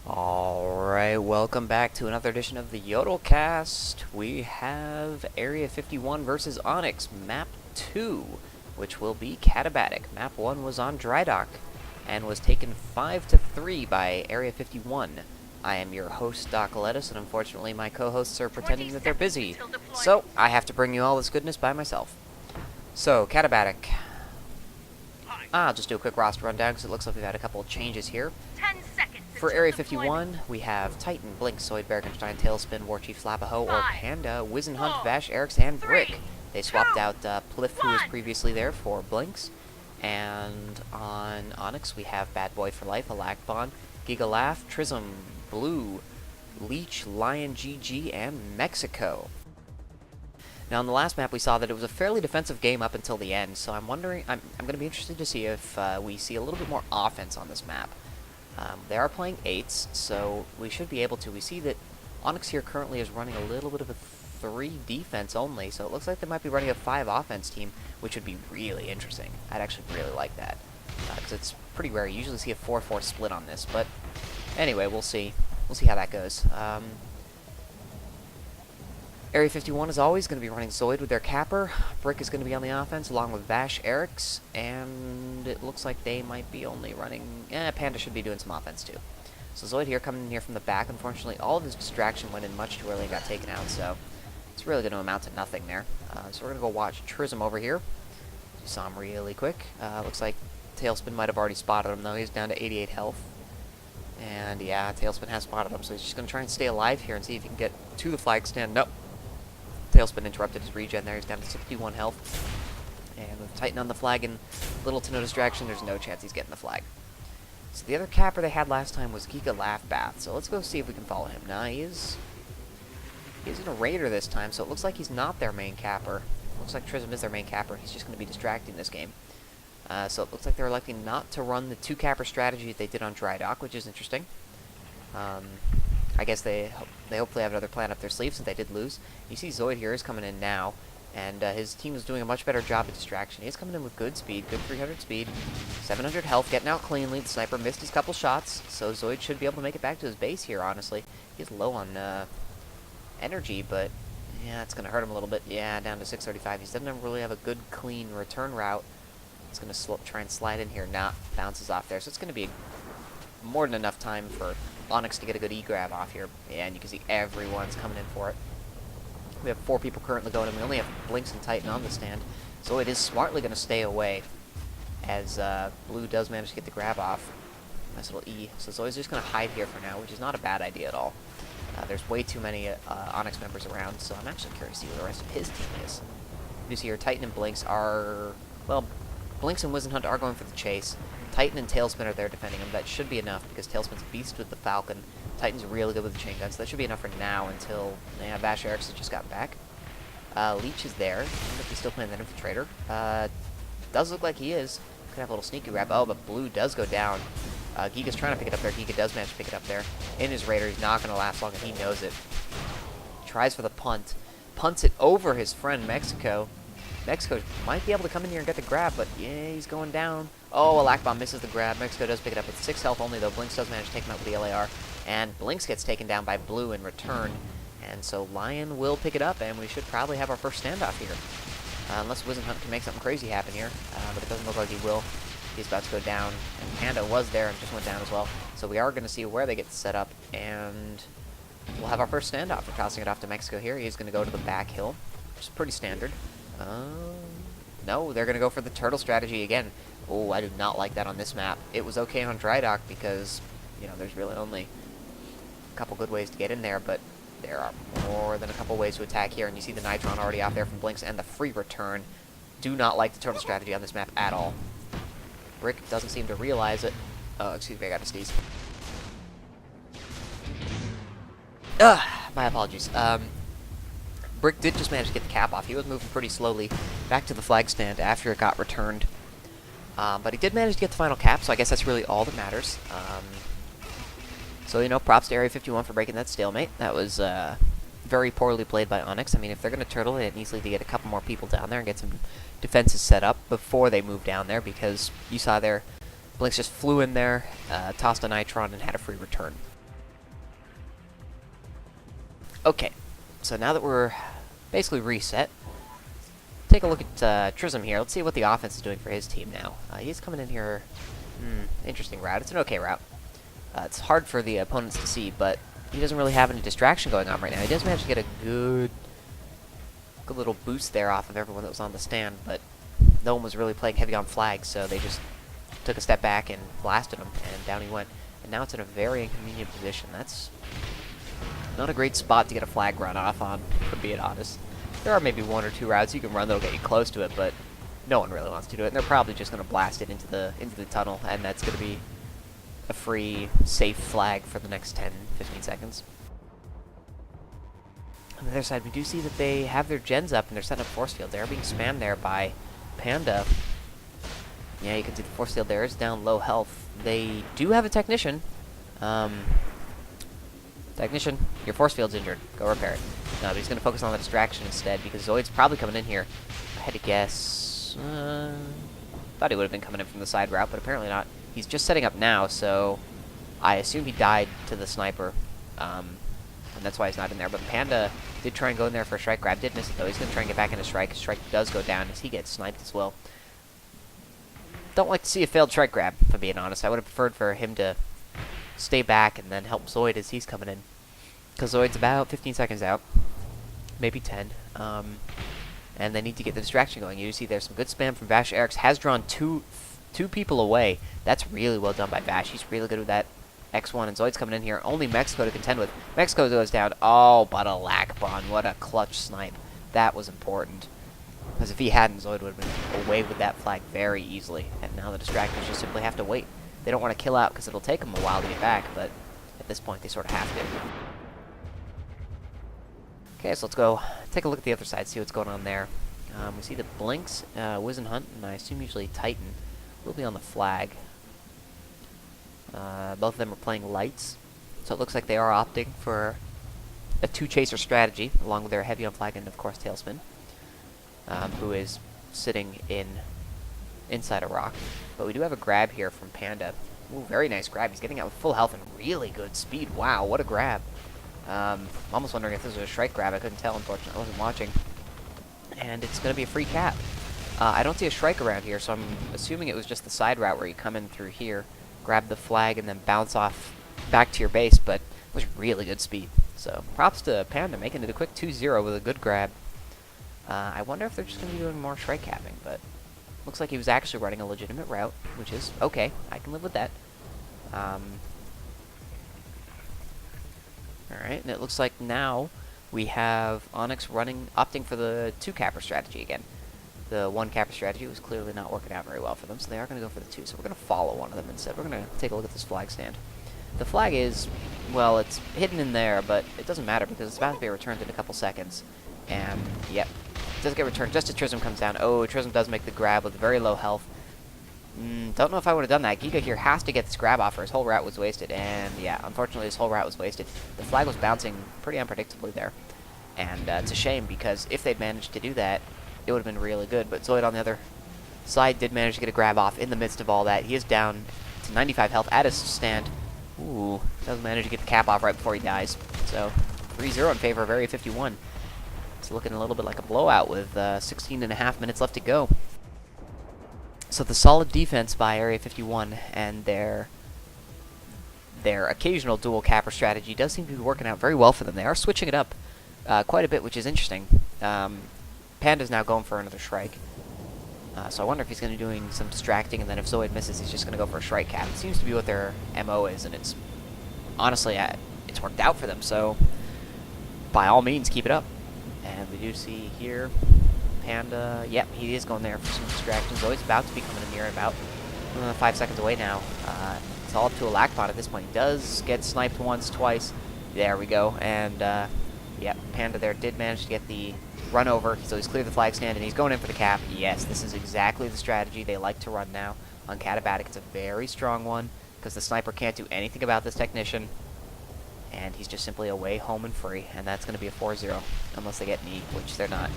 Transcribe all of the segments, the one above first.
Alright, welcome back to another edition of the YodelCast. We have Area 51 versus Onyx, Map 2, which will be Katabatic. Map 1 was on Dry Dock and was taken 5-3 by Area 51. I am your host, DocLettuce, and unfortunately my co-hosts are pretending that they're busy. So, I have to bring you all this goodness by myself. So, Katabatic. I'll just do a quick roster rundown because it looks like we've had a couple of changes here. 10 seconds. For Area 51, we have Titan, Blink, Zoid, Bergenstein, Tailspin, Warchief, Slapaho, or Panda, Wizenhunt, Vash, Eriks, and Brick. They swapped out Pliff, who was previously there, for Blinks. And on Onyx, we have Bad Boy for Life, Alakbon, Giga Laugh, Trism, Blue, Leech, Lion, GG, and Mexico. Now, on the last map, we saw that it was a fairly defensive game up until the end, so I'm going to be interested to see if we see a little bit more offense on this map. They are playing 8s, so we should be able to. We see that Onyx here currently is running a little bit of a 3 defense only, so it looks like they might be running a 5 offense team, which would be really interesting. I'd actually really like that, because it's pretty rare. You usually see a 4-4 split on this, but anyway, we'll see. We'll see how that goes. Area 51 is always going to be running Zoid with their capper. Brick is going to be on the offense along with Vash, Eriks, and it looks like they might be only running... Panda should be doing some offense too. So Zoid here coming in here from the back. Unfortunately, all of his distraction went in much too early and got taken out, so it's really going to amount to nothing there. So we're going to go watch Trism over here. You saw him really quick. Looks like Tailspin might have already spotted him, though. He's down to 88 health. And yeah, Tailspin has spotted him, so he's just going to try and stay alive here and see if he can get to the flag stand. Nope. Tailspin interrupted his regen there. He's down to 61 health. And with Titan on the flag and little to no distraction, there's no chance he's getting the flag. So the other capper they had last time was Giga Laugh Bath. So let's go see if we can follow him. Now he's in a raider this time, so it looks like he's not their main capper. Looks like Trism is their main capper. He's just going to be distracting this game. So it looks like they're electing not to run the 2 capper strategy that they did on Dry Dock, which is interesting. I guess they hopefully have another plan up their sleeve since they did lose. You see Zoid here is coming in now, and his team is doing a much better job of distraction. He's coming in with good speed, good 300 speed, 700 health, getting out cleanly. The sniper missed his couple shots, so Zoid should be able to make it back to his base here, honestly. He's low on energy, but yeah, it's going to hurt him a little bit. Yeah, down to 635. He doesn't really have a good, clean return route. He's going to try and slide in here. Nah, bounces off there, so it's going to be more than enough time for Onyx to get a good E-grab off here. Yeah, and you can see everyone's coming in for it. We have 4 people currently going, and we only have Blinks and Titan on the stand. So it is smartly going to stay away, as Blue does manage to get the grab off. Nice little E. So Zoid's just going to hide here for now, which is not a bad idea at all. There's way too many Onyx members around, so I'm actually curious to see what the rest of his team is. You see here, Titan and Blinks are... Well, Blinks and Wizenhunt are going for the chase. Titan and Tailspin are there defending him. That should be enough because Tailspin's a beast with the Falcon. Titan's really good with the chain gun, so that should be enough for now until Vash Eriks has just gotten back. Leech is there. I wonder if he's still playing that Infiltrator. Does look like he is. Could have a little sneaky grab. Oh, but Blue does go down. Giga's trying to pick it up there. Giga does manage to pick it up there. In his Raider, he's not going to last long, and he knows it. Tries for the punt. Punts it over his friend Mexico. Mexico might be able to come in here and get the grab, but yeah, he's going down. Oh, Alakbon misses the grab. Mexico does pick it up with 6 health only, though. Blinks does manage to take him out with the LAR. And Blinks gets taken down by Blue in return. And so Lion will pick it up, and we should probably have our first standoff here. Unless Wizenhunt can make something crazy happen here. But it doesn't look like he will. He's about to go down. And Panda was there and just went down as well. So we are going to see where they get set up. And we'll have our first standoff. We're tossing it off to Mexico here. He's going to go to the back hill, which is pretty standard. No, they're going to go for the turtle strategy again. Oh, I do not like that on this map. It was okay on Dry Dock because, you know, there's really only a couple good ways to get in there, but there are more than a couple ways to attack here, and you see the Nitron already out there from Blinks and the free return. Do not like the turtle strategy on this map at all. Brick doesn't seem to realize it. Oh, excuse me, I got to sneeze. My apologies. Brick did just manage to get the cap off. He was moving pretty slowly back to the flag stand after it got returned. But he did manage to get the final cap, so I guess that's really all that matters. So, you know, props to Area 51 for breaking that stalemate. That was very poorly played by Onyx. I mean, if they're going to turtle, they need to get a couple more people down there and get some defenses set up before they move down there, because you saw there, Blinks just flew in there, tossed a Nitron, and had a free return. Okay, so now that we're basically reset, take a look at Trism here. Let's see what the offense is doing for his team now. He's coming in here. Interesting route. It's an okay route. It's hard for the opponents to see, but he doesn't really have any distraction going on right now. He does manage to get a good little boost there off of everyone that was on the stand, but no one was really playing heavy on flags, so they just took a step back and blasted him, and down he went. And now it's in a very inconvenient position. That's not a great spot to get a flag run off on, for being honest. There are maybe one or two routes you can run that'll get you close to it, but no one really wants to do it, and they're probably just going to blast it into the tunnel, and that's going to be a free, safe flag for the next 10-15 seconds. On the other side, we do see that they have their gens up and they're setting up force fields. They are being spammed there by Panda. Yeah, you can see the force field there is down low health. They do have a technician. Technician, your force field's injured. Go repair it. No, but he's going to focus on the distraction instead because Zoid's probably coming in here. I had to guess. Thought he would have been coming in from the side route, but apparently not. He's just setting up now, so I assume he died to the sniper. And that's why he's not in there. But Panda did try and go in there for a strike grab. Did miss it, though. He's going to try and get back into strike. Strike does go down as he gets sniped as well. Don't like to see a failed strike grab, if I'm being honest. I would have preferred for him to stay back and then help Zoid as he's coming in. Because Zoid's about 15 seconds out. Maybe 10. And they need to get the distraction going. You see there's some good spam from Vash. Eric's has drawn two people away. That's really well done by Vash. He's really good with that X1, and Zoid's coming in here. Only Mexico to contend with. Mexico goes down. Oh, but a Lakbon. What a clutch snipe. That was important. Because if he hadn't, Zoid would have been away with that flag very easily. And now the distractors just simply have to wait. They don't want to kill out because it'll take them a while to get back, but at this point they sort of have to. Okay, so let's go take a look at the other side, see what's going on there. We see the Blinks, Wiz and Hunt, and I assume usually Titan will be on the flag. Both of them are playing lights, so it looks like they are opting for a two-chaser strategy, along with their heavy on flag and, of course, Tailspin, who is sitting inside a rock. But we do have a grab here from Panda. Ooh, very nice grab. He's getting out with full health and really good speed. Wow, what a grab. I'm almost wondering if this was a strike grab. I couldn't tell, unfortunately. I wasn't watching. And it's going to be a free cap. I don't see a strike around here, so I'm assuming it was just the side route where you come in through here, grab the flag, and then bounce off back to your base, but it was really good speed. So props to Panda making it a quick 2-0 with a good grab. I wonder if they're just going to be doing more strike capping, but looks like he was actually running a legitimate route, which is okay. I can live with that. Alright, and it looks like now we have Onyx opting for the 2-capper strategy again. The 1-capper strategy was clearly not working out very well for them, so they are going to go for the 2. So we're going to follow one of them instead. We're going to take a look at this flag stand. The flag is, well, it's hidden in there, but it doesn't matter because it's about to be returned in a couple seconds. And, yep, it does get returned just as Trism comes down. Oh, Trism does make the grab with very low health. Don't know if I would have done that. Giga here has to get this grab off or his whole route was wasted. And, yeah, unfortunately his whole route was wasted. The flag was bouncing pretty unpredictably there. And it's a shame because if they'd managed to do that, it would have been really good. But Zoid on the other side did manage to get a grab off in the midst of all that. He is down to 95 health at his stand. Ooh, does manage to get the cap off right before he dies. So 3-0 in favor of Area 51. It's looking a little bit like a blowout with 16.5 minutes left to go. So the solid defense by Area 51 and their occasional dual capper strategy does seem to be working out very well for them. They are switching it up quite a bit, which is interesting. Panda's now going for another strike. So I wonder if he's going to be doing some distracting, and then if Zoid misses, he's just going to go for a strike cap. It seems to be what their MO is, and it's honestly, it's worked out for them. So by all means, keep it up. And we do see here Panda. Yep, he is going there for some distractions. Zoid's about to be coming in here about 5 seconds away now. It's all up to a Lakbot at this point. He does get sniped once, twice. There we go. And yep, Panda there did manage to get the run over, so he's cleared the flag stand, and he's going in for the cap. Yes, this is exactly the strategy they like to run now on Katabatic. It's a very strong one, because the sniper can't do anything about this technician, and he's just simply away, home, and free, and that's going to be a 4-0, unless they get an E, which they're not.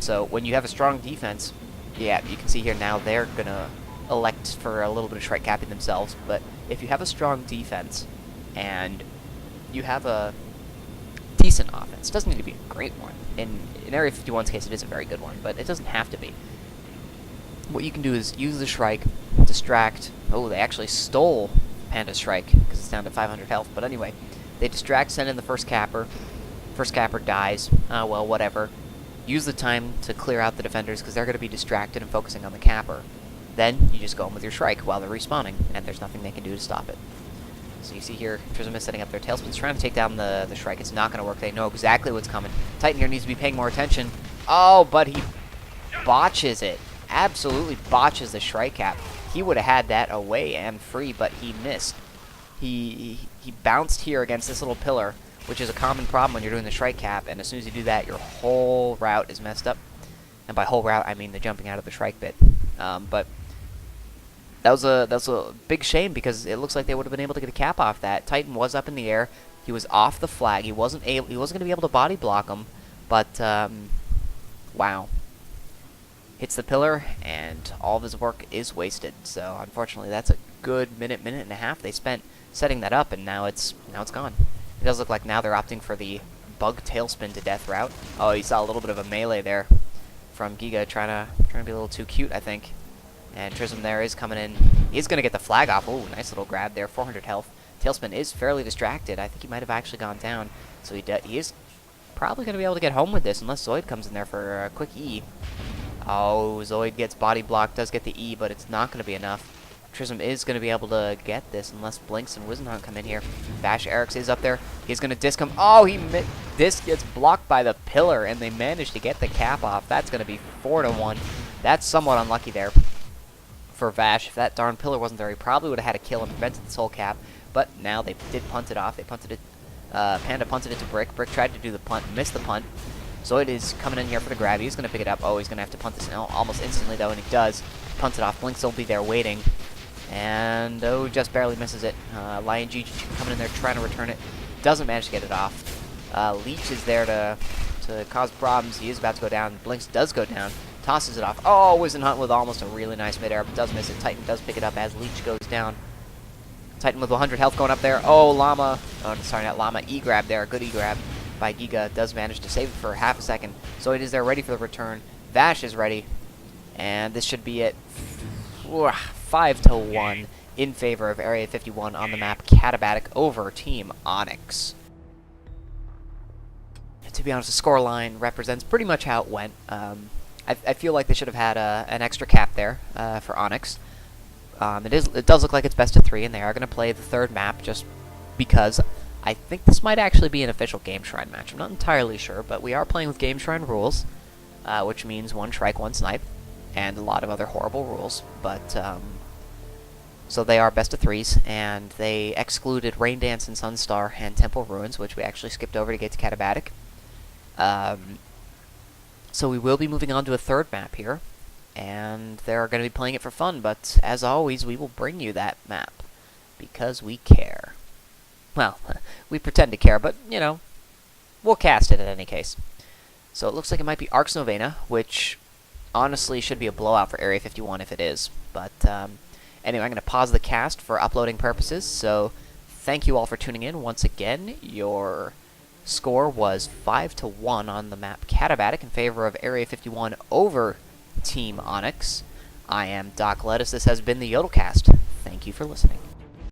So when you have a strong defense, yeah, you can see here now they're going to elect for a little bit of strike capping themselves, but if you have a strong defense, and you have a decent offense. It doesn't need to be a great one. In Area 51's case, it is a very good one, but it doesn't have to be. What you can do is use the Shrike, distract. Oh, they actually stole Panda's Shrike because it's down to 500 health. But anyway, they distract, send in the first capper. First capper dies. Oh, well, whatever. Use the time to clear out the defenders because they're going to be distracted and focusing on the capper. Then you just go in with your Shrike while they're respawning, and there's nothing they can do to stop it. So you see here, Trism is setting up their Tailspin's trying to take down the Shrike. It's not going to work. They know exactly what's coming. Titan here needs to be paying more attention. Oh, but he botches it. Absolutely botches the Shrike cap. He would have had that away and free, but he missed. He bounced here against this little pillar, which is a common problem when you're doing the Shrike cap, and as soon as you do that, your whole route is messed up. And by whole route, I mean the jumping out of the Shrike bit. But that was a big shame because it looks like they would have been able to get a cap off that. Titan was up in the air. He was off the flag. He wasn't going to be able to body block him, but wow. Hits the pillar, and all of his work is wasted. So unfortunately, that's a good minute and a half they spent setting that up, and now it's gone. It does look like now they're opting for the bug tailspin to death route. Oh, you saw a little bit of a melee there from Giga, trying to be a little too cute, I think. And Trism there is coming in. He's going to get the flag off. Ooh, nice little grab there. 400 health. Tailspin is fairly distracted. I think he might have actually gone down. So he is probably going to be able to get home with this unless Zoid comes in there for a quick E. Oh, Zoid gets body blocked, does get the E, but it's not going to be enough. Trism is going to be able to get this unless Blinks and Wizenhunt come in here. Bash Eric's is up there. He's going to disc him. Oh, disc gets blocked by the pillar, and they manage to get the cap off. That's going to be 4-1. That's somewhat unlucky there for Vash. If that darn pillar wasn't there, he probably would have had a kill and prevented this whole cap. But now they did punt it off. They punted it. Panda punted it to Brick. Brick tried to do the punt, missed the punt. Zoid is coming in here for the grab. He's going to pick it up. Oh, he's going to have to punt this now almost instantly, though, and he does. Punts it off. Blinks will be there waiting. And, oh, just barely misses it. Lion G coming in there trying to return it. Doesn't manage to get it off. Leech is there to cause problems. He is about to go down. Blinks does go down. Tosses it off. Oh, Wizenhunt with almost a really nice midair, but does miss it. Titan does pick it up as Leech goes down. Titan with 100 health going up there. Oh, Llama. Oh, sorry, not Llama. E-grab there. Good E-grab by Giga. Does manage to save it for half a second. So it is there ready for the return. Vash is ready. And this should be it. 5-1 in favor of Area 51 on the map Katabatic over Team Onyx. To be honest, the scoreline represents pretty much how it went. I feel like they should have had an extra cap there for Onyx. It does look like it's best of 3, and they are going to play the third map just because I think this might actually be an official Game Shrine match. I'm not entirely sure, but we are playing with Game Shrine rules, which means 1 Shrike, 1 Snipe, and a lot of other horrible rules. But so they are best of 3s, and they excluded Rain Dance and Sunstar and Temple Ruins, which we actually skipped over to get to Katabatic. So we will be moving on to a third map here, and they're going to be playing it for fun, but as always, we will bring you that map, because we care. Well, we pretend to care, but, you know, we'll cast it in any case. So it looks like it might be Arx Novena, which honestly should be a blowout for Area 51 if it is. But anyway, I'm going to pause the cast for uploading purposes, so thank you all for tuning in. Once again, your score was 5-1 on the map Katabatic in favor of Area 51 over Team Onyx. I am DocLettuce. This has been the YodelCast. Thank you for listening.